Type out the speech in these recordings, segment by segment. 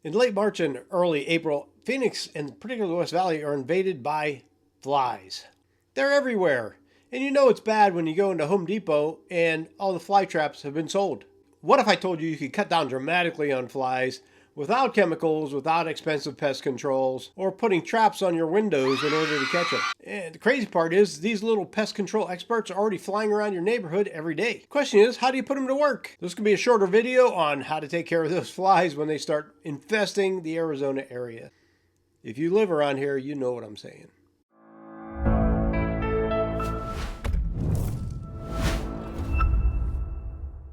In late March and early April, Phoenix and particularly the West Valley are invaded by flies. They're everywhere. And you know it's bad when you go into Home Depot and all the fly traps have been sold. What if I told you you could cut down dramatically on flies without chemicals, without expensive pest controls, or putting traps on your windows in order to catch them? And the crazy part is these little pest control experts are already flying around your neighborhood every day. The question is, how do you put them to work? This could be a shorter video on how to take care of those flies when they start infesting the Arizona area. If you live around here, you know what I'm saying.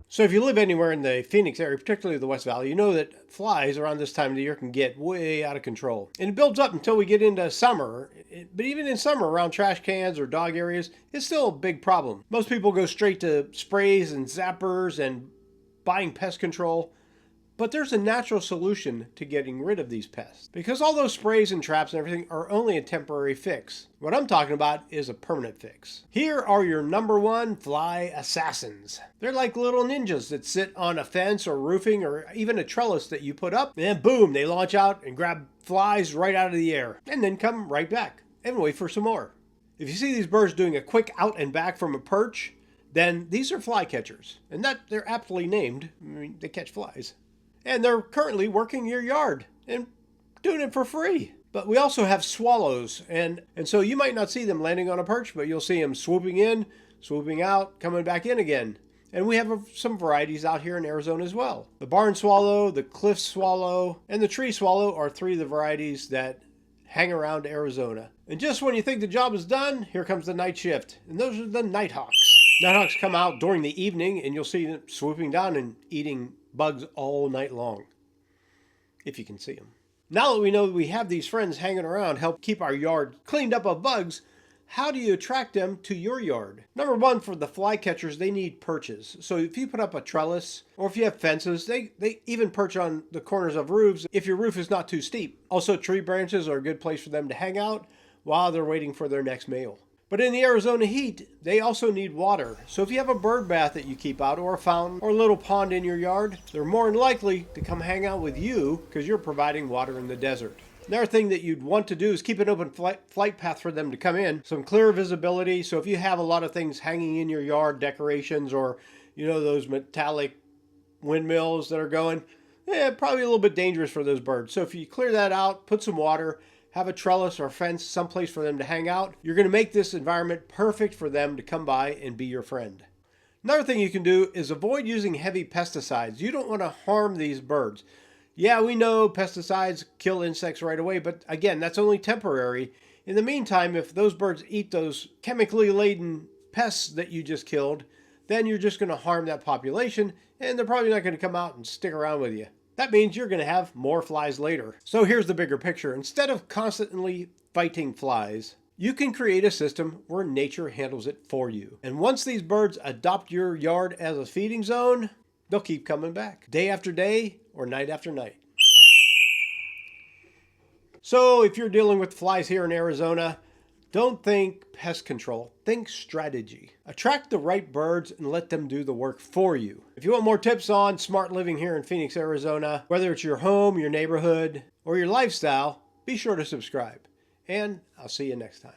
So if you live anywhere in the Phoenix area, particularly the West Valley, you know that flies around this time of the year can get way out of control. And it builds up until we get into summer. But even in summer, around trash cans or dog areas, it's still a big problem. Most people go straight to sprays and zappers and buying pest control. But there's a natural solution to getting rid of these pests. Because all those sprays and traps and everything are only a temporary fix. What I'm talking about is a permanent fix. Here are your #1 fly assassins. They're like little ninjas that sit on a fence or roofing or even a trellis that you put up. And boom, they launch out and grab flies right out of the air. And then come right back and wait for some more. If you see these birds doing a quick out and back from a perch, then these are fly catchers. And that they're aptly named. I mean, they catch flies. And they're currently working your yard and doing it for free. But we also have swallows. And so you might not see them landing on a perch, but you'll see them swooping in, swooping out, coming back in again. And we have some varieties out here in Arizona as well. The barn swallow, the cliff swallow, and the tree swallow are 3 of the varieties that hang around Arizona. And just when you think the job is done, here comes the night shift. And those are the nighthawks. Nighthawks come out during the evening and you'll see them swooping down and eating bugs all night long, if you can see them. Now that we know we have these friends hanging around, help keep our yard cleaned up of bugs, how do you attract them to your yard? #1, for the fly catchers, they need perches. So if you put up a trellis, or if you have fences, they even perch on the corners of roofs if your roof is not too steep. Also, tree branches are a good place for them to hang out while they're waiting for their next meal. But in the Arizona heat, they also need water. So if you have a bird bath that you keep out, or a fountain, or a little pond in your yard, they're more than likely to come hang out with you because you're providing water in the desert. Another thing that you'd want to do is keep an open flight path for them to come in. Some clear visibility. So if you have a lot of things hanging in your yard, decorations, or those metallic windmills that are going, probably a little bit dangerous for those birds. So if you clear that out, put some water, have a trellis or fence, someplace for them to hang out, you're going to make this environment perfect for them to come by and be your friend. Another thing you can do is avoid using heavy pesticides. You don't want to harm these birds. Yeah, we know pesticides kill insects right away, but again, that's only temporary. In the meantime, if those birds eat those chemically laden pests that you just killed, then you're just going to harm that population, and they're probably not going to come out and stick around with you. That means you're going to have more flies later. So here's the bigger picture. Instead of constantly fighting flies, you can create a system where nature handles it for you. And once these birds adopt your yard as a feeding zone, they'll keep coming back day after day or night after night. So if you're dealing with flies here in Arizona, don't think pest control, think strategy. Attract the right birds and let them do the work for you. If you want more tips on smart living here in Phoenix, Arizona, whether it's your home, your neighborhood, or your lifestyle, be sure to subscribe. And I'll see you next time.